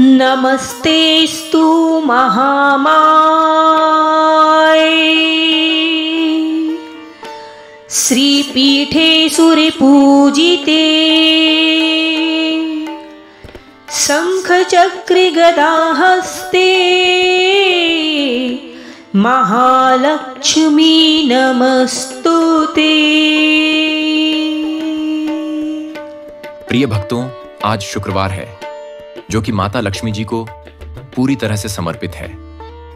नमस्तेस्तु महामाये श्रीपीठे सुरपूजिते शंखचक्र गदाहस्ते महालक्ष्मी नमस्तुते। प्रिय भक्तों, आज शुक्रवार है जो कि माता लक्ष्मी जी को पूरी तरह से समर्पित है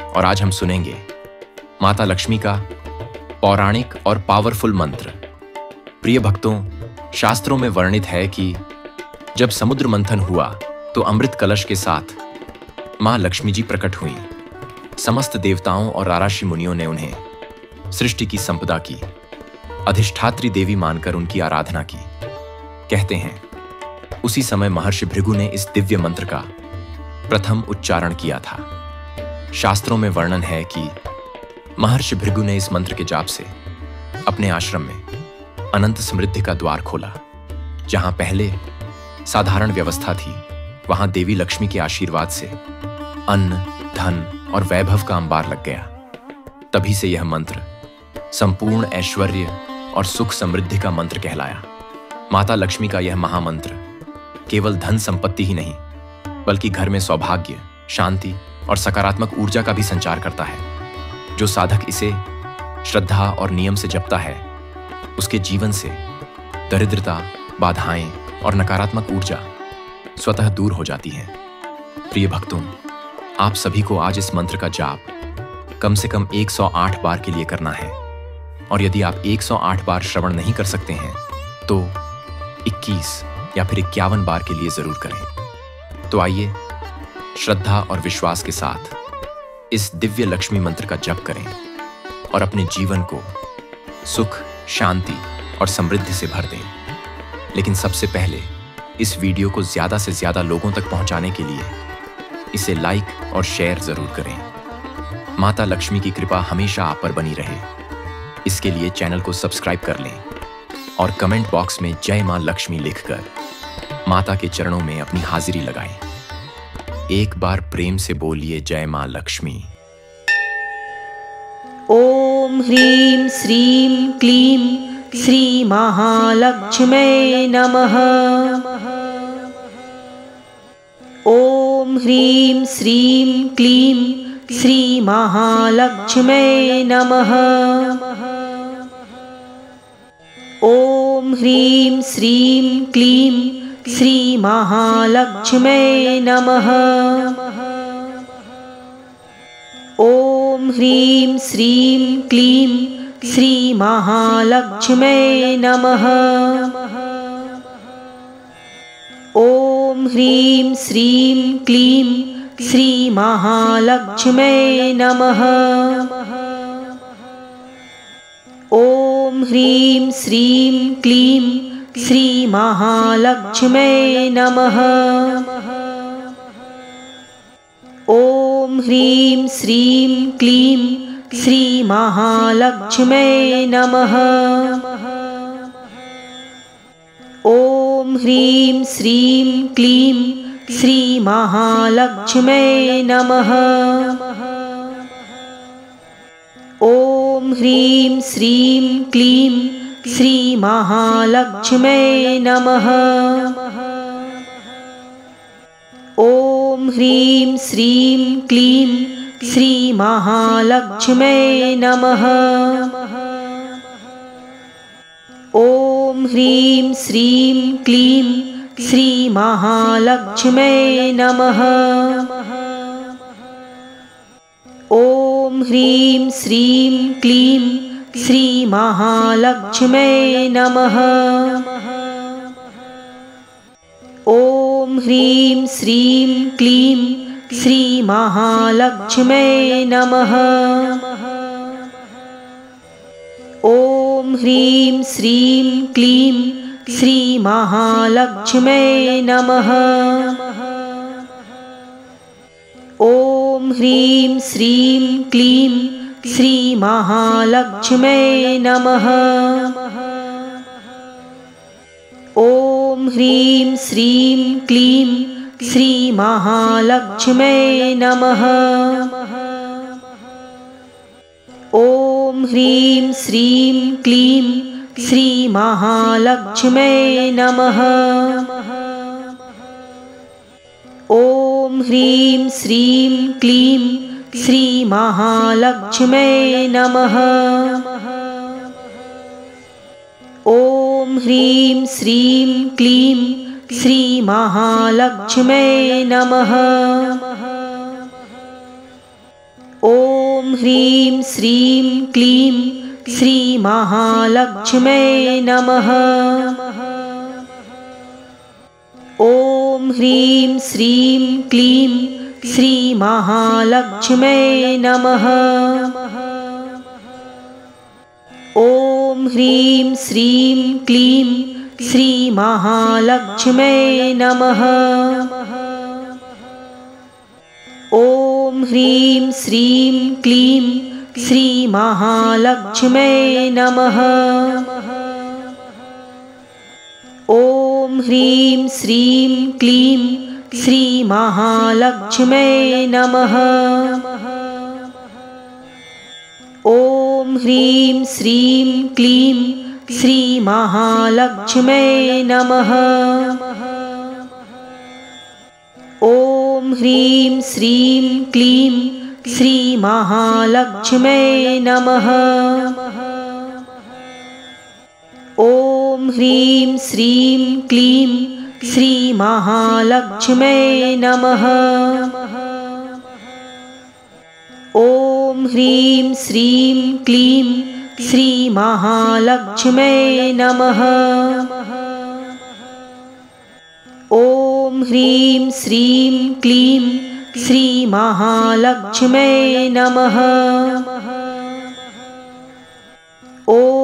और आज हम सुनेंगे माता लक्ष्मी का पौराणिक और पावरफुल मंत्र। प्रिय भक्तों, शास्त्रों में वर्णित है कि जब समुद्र मंथन हुआ तो अमृत कलश के साथ मां लक्ष्मी जी प्रकट हुईं। समस्त देवताओं और राराषि मुनियों ने उन्हें सृष्टि की संपदा की अधिष्ठात्री देवी मानकर उनकी आराधना की। कहते हैं उसी समय महर्षि भृगु ने इस दिव्य मंत्र का प्रथम उच्चारण किया था। शास्त्रों में वर्णन है कि महर्षि भृगु ने इस मंत्र के जाप से अपने आश्रम में अनंत समृद्धि का द्वार खोला। जहां पहले साधारण व्यवस्था थी, वहां देवी लक्ष्मी के आशीर्वाद से अन्न, धन और वैभव का अंबार लग गया। तभी से यह मंत्र संपूर्ण ऐश्वर्य और सुख समृद्धि का मंत्र कहलाया। माता लक्ष्मी का यह महामंत्र केवल धन संपत्ति ही नहीं, बल्कि घर में सौभाग्य, शांति और सकारात्मक ऊर्जा का भी संचार करता है। जो साधक इसे श्रद्धा और नियम से जपता है, उसके जीवन से दरिद्रता, बाधाएं और नकारात्मक ऊर्जा स्वतः दूर हो जाती हैं। प्रिय भक्तों, आप सभी को आज इस मंत्र का जाप कम से कम 108 बार के लिए करना है और यदि आप 108 बार श्रवण नहीं कर सकते हैं तो 21 या फिर 51 बार के लिए जरूर करें। तो आइए श्रद्धा और विश्वास के साथ इस दिव्य लक्ष्मी मंत्र का जप करें और अपने जीवन को सुख, शांति और समृद्धि से भर दें। लेकिन सबसे पहले इस वीडियो को ज्यादा से ज्यादा लोगों तक पहुंचाने के लिए इसे लाइक और शेयर जरूर करें। माता लक्ष्मी की कृपा हमेशा आप पर बनी रहे, इसके लिए चैनल को सब्सक्राइब कर लें और कमेंट बॉक्स में जय मां लक्ष्मी लिखकर माता के चरणों में अपनी हाजिरी लगाएं। एक बार प्रेम से बोलिए जय मां लक्ष्मी। ओम ह्रीं श्रीं क्लीं श्री महालक्ष्म्यै नमः। ओम ह्रीं श्रीं क्लीं श्री महालक्ष्म्यै नमः। ओम ह्रीं श्रीं क्लीं श्री महालक्ष्म्यै नमः। ओम ह्रीं श्रीं क्लीं श्री महालक्ष्म्यै नमः। ओम ह्रीं श्रीं क्लीं श्री महालक्ष्म्यै नमः। ओम ह्रीं श्रीं क्लीं श्री महालक्ष्म्यै नमः। ओम ह्रीं श्रीं क्लीं श्री महालक्ष्म्यै नमः। ओम ह्रीं श्रीं क्लीं श्री महालक्ष्म्यै नमः। ओम ह्रीं श्रीं क्लीं श्री महालक्ष्म्यै नमः। ओम ह्रीं श्रीं क्लीं श्री महालक्ष्म्यै नमः। ओम ह्रीं श्रीं क्लीं श्री महालक्ष्म्यै नमः। ओम ह्रीं श्रीं क्लीं श्री महालक्ष्म्यै नमः। ओम ह्रीं श्रीं क्लीं श्री महालक्ष्म्यै नमः। ओम ह्रीं श्रीं क्लीं श्री महालक्ष्म्यै नमः। ओम ह्रीं श्रीं क्लीं श्री महालक्ष्म्यै नमः। ओम ह्रीं श्रीं क्लीं श्रीमहालक्ष्म्यै नमः। ॐ ह्रीं श्रीं क्लीं श्रीमहालक्ष्म्यै नमः। ॐ ह्रीं श्रीं क्लीं श्रीमहालक्ष्म्यै नमः। ॐ ह्रीं श्रीं क्लीं श्रीमहालक्ष्म्यै नमः। ॐ ह्रीं श्रीं क्लीं श्रीमहालक्ष्म्यै नमः। ॐ ह्रीं श्रीं क्लीं श्रीमहालक्ष्म्यै नमः। ॐ ह्रीं श्रीं क्लीं श्रीमहालक्ष्म्यै नमः। ॐ ह्रीं श्रीं क्लीं श्रीमहालक्ष्म्यै नमः। ॐ ह्रीं श्रीं क्लीं श्रीमहालक्ष्म्यै नमः। ॐ ह्रीं श्रीं क्लीं श्रीमहालक्ष्म्यै नमः। ॐ ह्रीं श्रीं क्लीं श्रीमहालक्ष्म्यै नमः। ॐ ह्रीं श्रीं क्लीं श्रीमहालक्ष्म्यै नमः। ॐ ह्रीं श्रीं क्लीं श्रीमहालक्ष्म्यै नमः। ॐ ह्रीं श्रीं क्लीं श्रीमहालक्ष्म्यै नमः। ॐ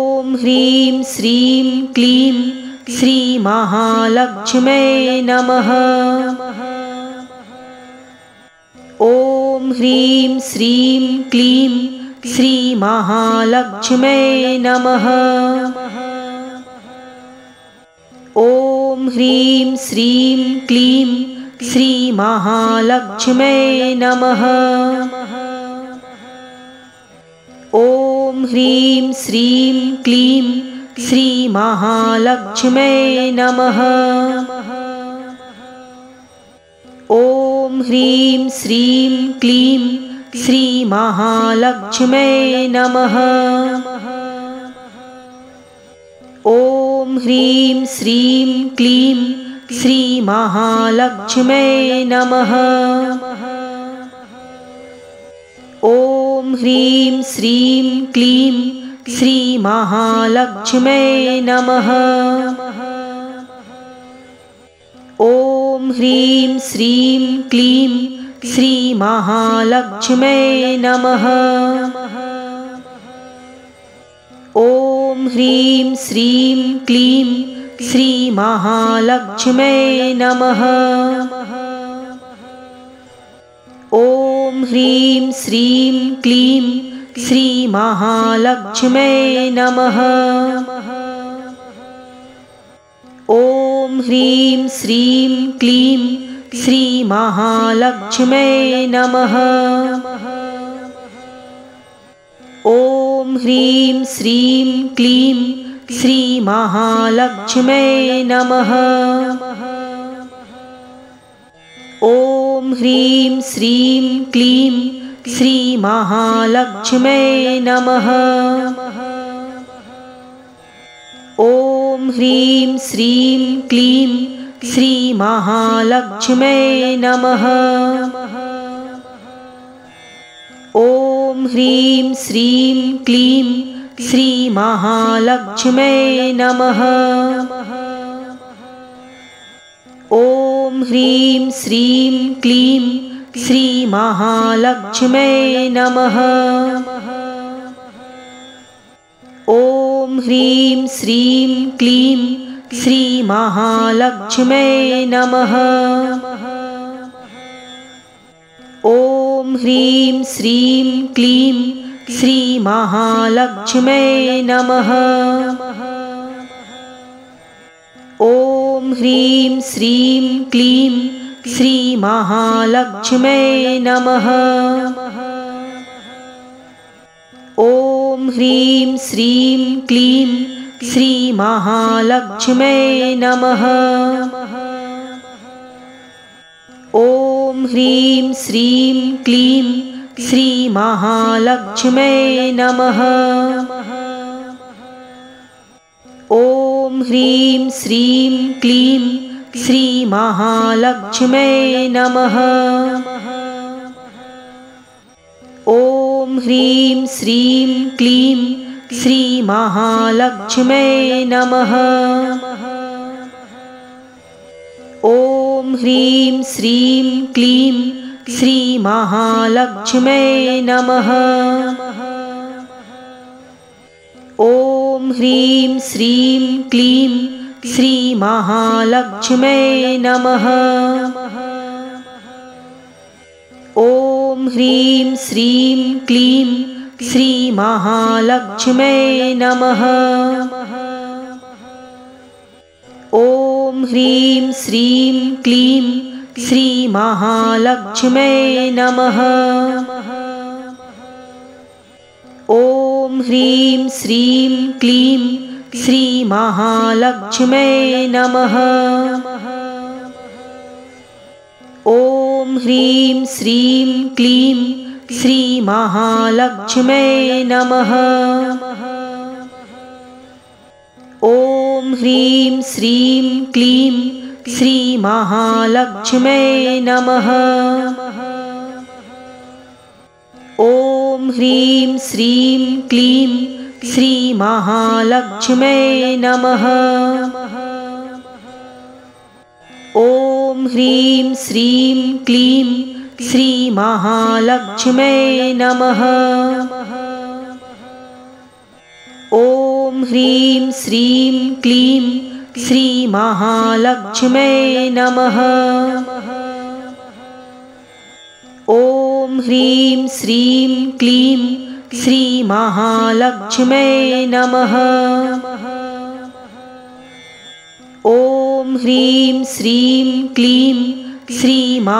ह्रीं श्रीं क्लीं श्रीमहालक्ष्म्यै नमः। ॐ ह्रीं श्रीं क्लीं श्रीमहालक्ष्म्यै नमः। ॐ ह्रीं श्रीं क्लीं श्रीमहालक्ष्म्यै नमः। ॐ ह्रीं श्रीं क्लीं श्रीमहालक्ष्म्यै नमः। ॐ ह्रीं श्रीं क्लीं श्रीमहालक्ष्म्यै नमः। ॐ ह्रीं श्रीं क्लीं श्रीमहालक्ष्म्यै नमः। ॐ ह्रीं श्रीं क्लीं श्रीमहालक्ष्म्यै नमः। ॐ ह्रीं श्रीं क्लीं श्रीमहालक्ष्म्यै नमः। ॐ ह्रीं श्रीं क्लीं श्रीमहालक्ष्म्यै नमः। ॐ ह्रीं श्रीं क्लीं श्रीमहालक्ष्म्यै नमः। ॐ ह्रीं श्रीं क्लीं श्रीमहालक्ष्म्यै नमः। ॐ ह्रीं श्रीं क्लीं श्रीमहालक्ष्म्यै नमः। ॐ ह्रीं श्रीं क्लीं श्रीमहालक्ष्म्यै नमः। ॐ ह्रीं श्रीं क्लीं श्रीमहालक्ष्म्यै नमः। ॐ ह्रीं श्रीं क्लीं श्रीमहालक्ष्म्यै नमः। ॐ ह्रीं श्रीं क्लीं श्रीमहालक्ष्म्यै नमः। ॐ ह्रीं श्रीं क्लीं श्रीमहालक्ष्म्यै नमः। ॐ ह्रीं श्रीं क्लीं श्रीमहालक्ष्म्यै नमः। ॐ ह्रीं श्रीं क्लीं श्रीमहालक्ष्म्यै नमः। ॐ ह्रीं श्रीं क्लीं श्रीमहालक्ष्म्यै नमः। ॐ ह्रीं श्रीं क्लीं श्रीमहालक्ष्म्यै नमः। ॐ ह्रीं श्रीं क्लीं श्रीमहालक्ष्म्यै नमः। ॐ ह्रीं श्रीं क्लीं श्रीमहालक्ष्म्यै नमः। ॐ ह्रीं श्रीं क्लीं श्रीमहालक्ष्म्यै नमः। ॐ ह्रीं श्रीं क्लीं श्रीमहालक्ष्म्यै नमः। ॐ ह्रीं श्रीं क्लीं श्रीमहालक्ष्म्यै नमः। ॐ ह्रीं श्रीं क्लीं श्रीमहालक्ष्म्यै नमः। ॐ ह्रीं श्रीं क्लीं श्रीमहालक्ष्म्यै नमः। ॐ ह्रीं श्रीं क्लीं श्रीमहालक्ष्म्यै नमः। ॐ ह्रीं श्रीं क्लीं श्रीमहालक्ष्म्यै नमः। ॐ ह्रीं श्रीं क्लीं श्रीमहालक्ष्म्यै नमः। ॐ ह्रीं श्रीं क्लीं श्रीमहालक्ष्म्यै नमः। ॐ ह्रीं श्रीं क्लीं श्रीमहालक्ष्म्यै नमः। ॐ ह्रीं श्रीं क्लीं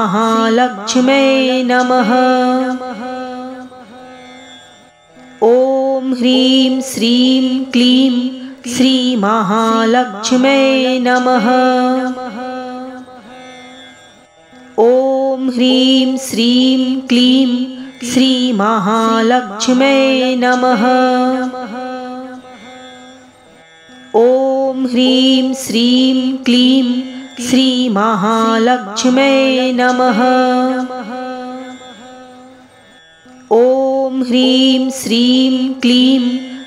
श्रीमहालक्ष्म्यै नमः। ॐ ह्रीं श्रीं क्लीं श्रीमहालक्ष्म्यै नमः। ॐ ह्रीं श्रीं क्लीं श्रीमहालक्ष्म्यै नमः। ॐ ह्रीं श्रीं क्लीं श्रीमहालक्ष्म्यै नमः। ॐ ह्रीं श्रीं क्लीं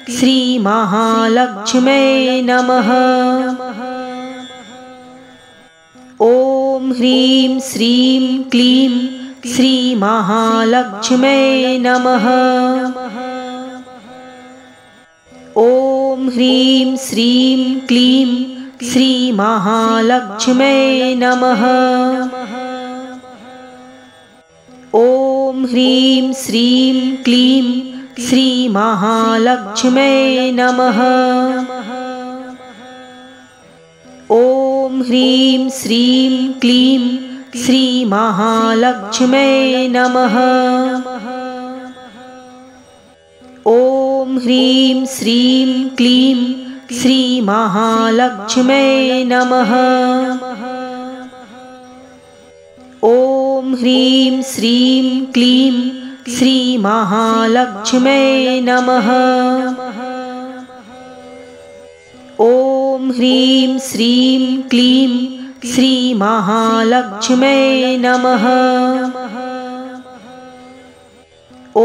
श्रीमहालक्ष्म्यै नमः। ॐ ह्रीं श्रीं क्लीं श्रीमहालक्ष्म्यै नमः। ॐ ह्रीं श्रीं क्लीं श्रीमहालक्ष्म्यै नमः। ॐ ह्रीं श्रीं क्लीं श्रीमहालक्ष्म्यै नमः। ॐ ह्रीं श्रीं क्लीं श्रीमहालक्ष्म्यै नमः। ॐ ह्रीं श्रीं क्लीं श्रीमहालक्ष्म्यै नमः। ॐ ह्रीं श्रीं क्लीं श्रीमहालक्ष्म्यै नमः। ॐ ह्रीं श्रीं क्लीं श्रीमहालक्ष्म्यै नमः। ॐ ह्रीं श्रीं क्लीं श्रीमहालक्ष्म्यै नमः। ॐ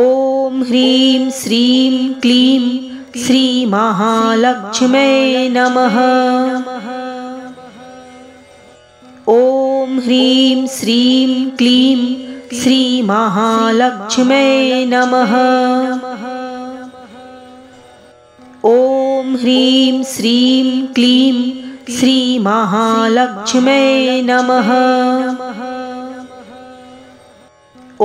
ह्रीं श्रीं क्लीं श्रीमहालक्ष्म्यै नमः। ॐ ह्रीं श्रीं क्लीं श्रीमहालक्ष्म्यै नमः। ॐ ह्रीं श्रीं क्लीं श्रीमहालक्ष्म्यै नमः। ॐ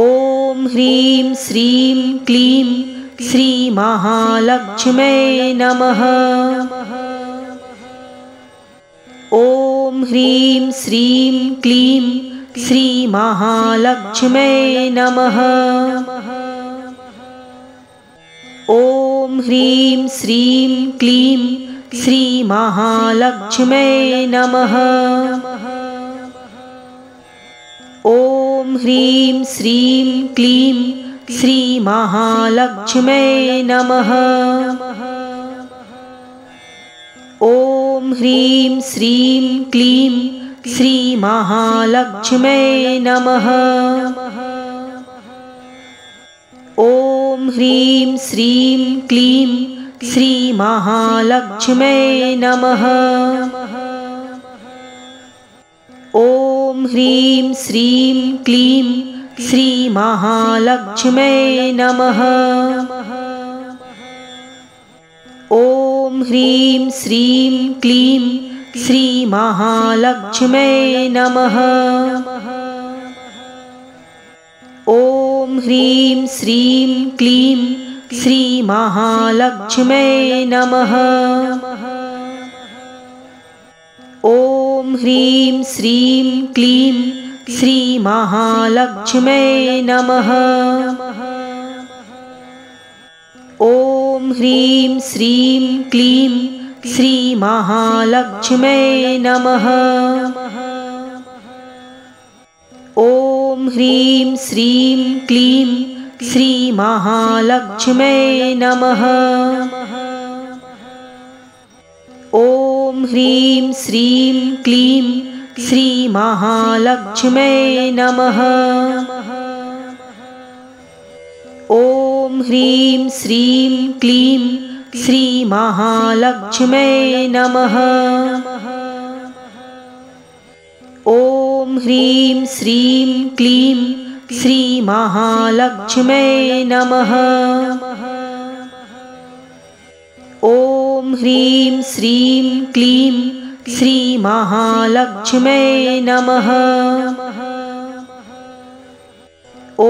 ह्रीं श्रीं क्लीं श्रीमहालक्ष्म्यै नमः। ॐ ह्रीं श्रीं क्लीं श्रीमहालक्ष्म्यै नमः। ॐ ह्रीं श्रीं क्लीं श्रीमहालक्ष्म्यै नमः। ॐ ह्रीं श्रीं क्लीं श्रीमहालक्ष्म्यै नमः। ॐ ह्रीं श्रीं क्लीं श्रीमहालक्ष्म्यै नमः। ॐ ह्रीं श्रीं क्लीं श्रीमहालक्ष्म्यै नमः। ॐ ह्रीं श्रीं क्लीं श्रीमहालक्ष्म्यै नमः। ॐ ह्रीं श्रीं क्लीं श्रीमहालक्ष्म्यै नमः। ॐ ह्रीं श्रीं क्लीं श्रीमहालक्ष्म्यै नमः। ॐ ह्रीं श्रीं क्लीं श्रीमहालक्ष्म्यै नमः। ॐ ह्रीं श्रीं क्लीं श्रीमहालक्ष्म्यै नमः। ॐ ह्रीं श्रीं क्लीं श्रीमहालक्ष्म्यै नमः। ॐ ह्रीं श्रीं क्लीं श्रीमहालक्ष्म्यै नमः। ॐ ह्रीं श्रीं क्लीं श्रीमहालक्ष्म्यै नमः। ॐ ह्रीं श्रीं क्लीं श्रीमहालक्ष्म्यै नमः। ॐ ह्रीं श्रीं क्लीं श्रीमहालक्ष्म्यै नमः।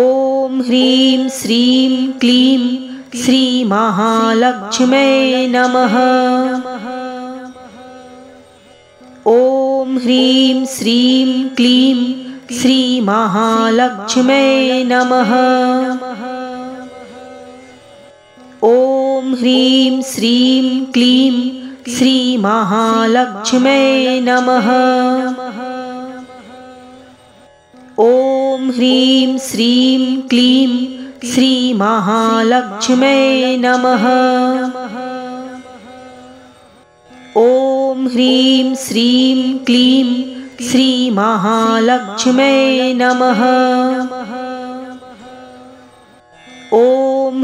ॐ ह्रीं श्रीं क्लीं श्रीमहालक्ष्म्यै नमः। ॐ ह्रीं श्रीं क्लीं श्रीमहालक्ष्म्यै नमः। ॐ ह्रीं श्रीं क्लीं श्रीमहालक्ष्म्यै नमः। ॐ ह्रीं श्रीं क्लीं श्रीमहालक्ष्म्यै नमः। ॐ ह्रीं श्रीं क्लीं श्रीमहालक्ष्म्यै नमः। ॐ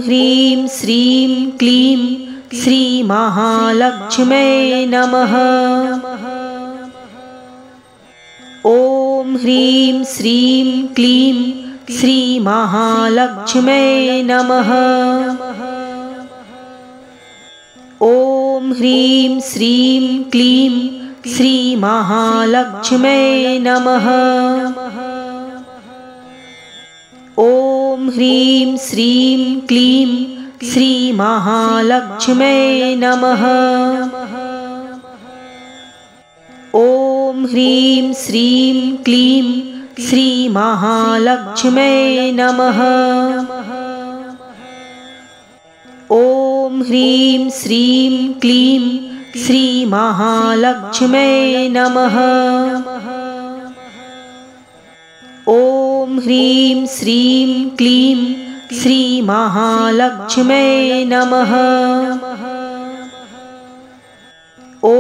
ह्रीं श्रीं क्लीं श्रीमहालक्ष्म्यै नमः। ॐ ह्रीं श्रीं क्लीं श्रीमहालक्ष्म्यै नमः। ॐ ह्रीं श्रीं क्लीं श्रीमहालक्ष्म्यै नमः। ॐ ह्रीं श्रीं क्लीं श्रीमहालक्ष्म्यै नमः। ॐ ह्रीं श्रीं क्लीं श्रीमहालक्ष्म्यै नमः। ॐ ह्रीं श्रीं क्लीं श्रीमहालक्ष्म्यै नमः। ॐ ह्रीं श्रीं क्लीं श्रीमहालक्ष्म्यै नमः। ॐ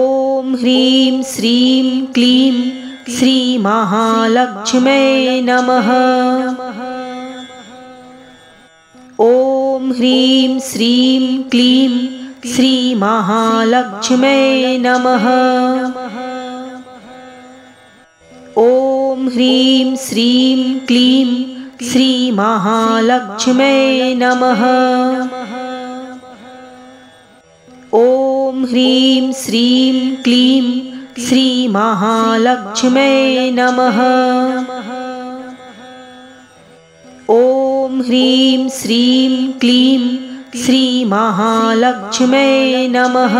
ह्रीं श्रीं क्लीं श्रीमहालक्ष्म्यै नमः। ॐ ह्रीं श्रीं क्लीं श्रीमहालक्ष्म्यै नमः। ॐ ह्रीं श्रीं क्लीं श्रीमहालक्ष्म्यै नमः। ॐ ह्रीं श्रीं क्लीं श्रीमहालक्ष्म्यै नमः। ॐ ह्रीं श्रीं क्लीं श्रीमहालक्ष्म्यै नमः।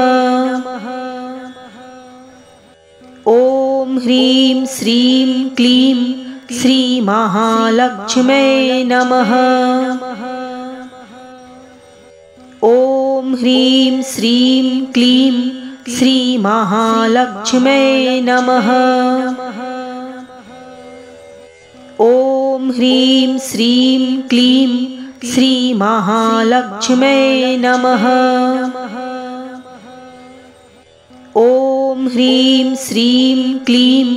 ॐ ह्रीं श्रीं क्लीं श्रीमहालक्ष्म्यै नमः। ॐ ह्रीं श्रीं क्लीं श्रीमहालक्ष्म्यै नमः। ॐ ह्रीं श्रीं क्लीं श्रीमहालक्ष्म्यै नमः। ॐ ह्रीं श्रीं क्लीं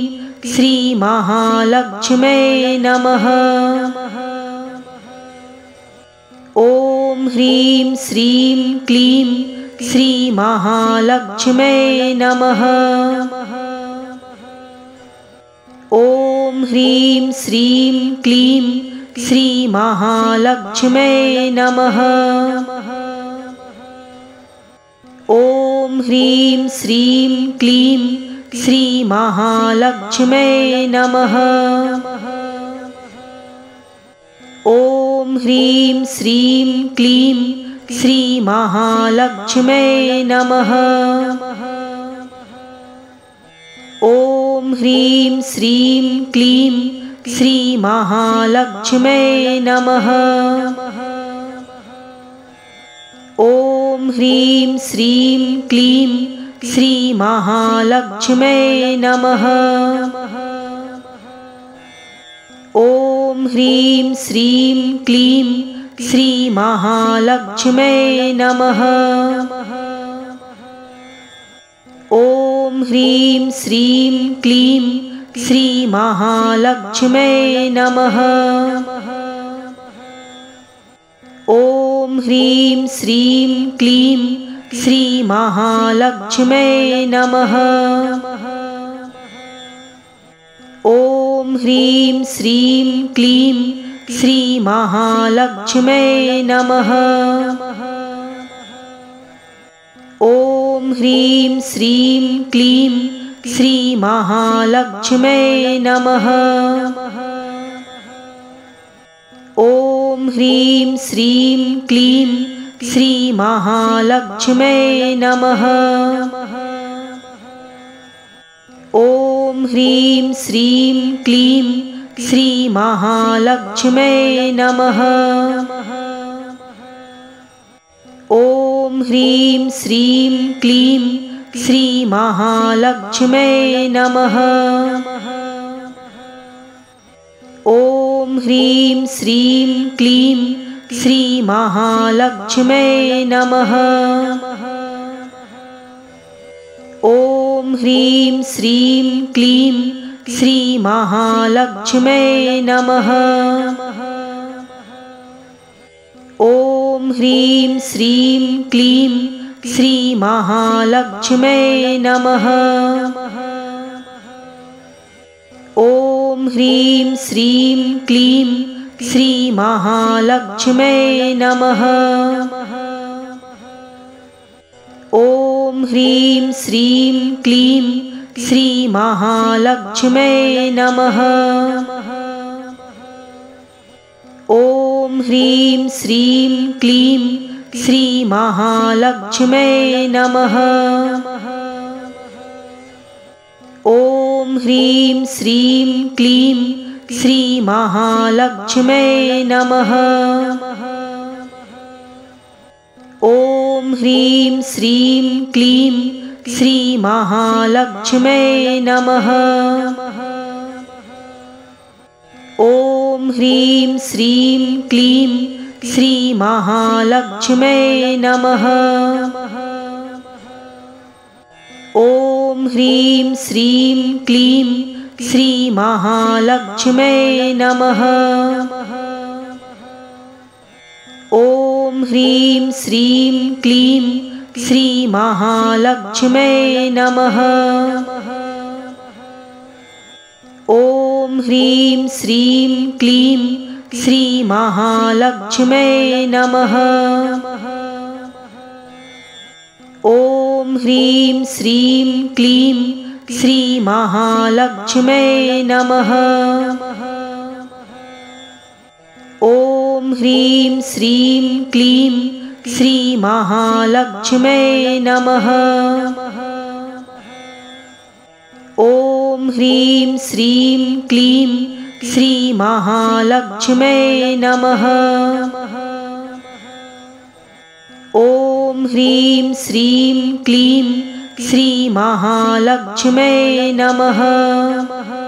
श्रीमहालक्ष्म्यै नमः। ॐ ह्रीं श्रीं क्लीं श्रीमहालक्ष्म्यै नमः। ॐ ह्रीं श्रीं क्लीं श्रीमहालक्ष्म्यै नमः। ॐ ह्रीं श्रीं क्लीं श्रीमहालक्ष्म्यै नमः। ॐ ह्रीं श्रीं क्लीं श्रीमहालक्ष्म्यै नमः। ॐ ह्रीं श्रीं क्लीं श्रीमहालक्ष्म्यै नमः। ॐ ह्रीं श्रीं क्लीं श्रीमहालक्ष्म्यै नमः। ॐ ह्रीं श्रीं क्लीं श्रीमहालक्ष्म्यै नमः। ॐ ह्रीं श्रीं क्लीं श्रीमहालक्ष्म्यै नमः। ॐ ह्रीं श्रीं क्लीं श्रीमहालक्ष्म्यै नमः। ॐ ह्रीं श्रीं क्लीं श्रीमहालक्ष्म्यै नमः। ॐ ह्रीं श्रीं क्लीं श्रीमहालक्ष्म्यै नमः। ॐ ह्रीं श्रीं क्लीं श्रीमहालक्ष्म्यै नमः। ॐ ह्रीं श्रीं क्लीं श्रीमहालक्ष्म्यै नमः। ॐ ह्रीं श्रीं क्लीं श्रीमहालक्ष्म्यै नमः। ॐ ह्रीं श्रीं क्लीं श्रीमहालक्ष्म्यै नमः। ॐ ह्रीं श्रीं क्लीं श्रीमहालक्ष्म्यै नमः। ॐ ह्रीं श्रीं क्लीं श्रीमहालक्ष्म्यै नमः। ॐ ह्रीं श्रीं क्लीं श्रीमहालक्ष्म्यै नमः। ॐ ह्रीं श्रीं क्लीं श्रीमहालक्ष्म्यै नमः। ॐ ह्रीं श्रीं क्लीं श्रीमहालक्ष्म्यै नमः। ॐ ह्रीं श्रीं क्लीं श्रीमहालक्ष्म्यै नमः। ॐ ह्रीं श्रीं क्लीं श्रीमहालक्ष्म्यै नमः। ॐ ह्रीं श्रीं क्लीं श्रीमहालक्ष्म्यै नमः। ॐ ह्रीं श्रीं क्लीं श्रीमहालक्ष्म्यै नमः। ॐ ह्रीं श्रीं क्लीं श्रीमहालक्ष्म्यै नमः। ॐ ह्रीं श्रीं क्लीं श्रीमहालक्ष्म्यै नमः। ॐ ह्रीं श्रीं क्लीं श्रीमहालक्ष्म्यै नमः। ॐ ह्रीं श्रीं क्लीं श्रीमहालक्ष्म्यै नमः। ॐ ह्रीं श्रीं क्लीं श्रीमहालक्ष्म्यै नमः। ॐ ह्रीं श्रीं क्लीं श्रीमहालक्ष्म्यै नमः।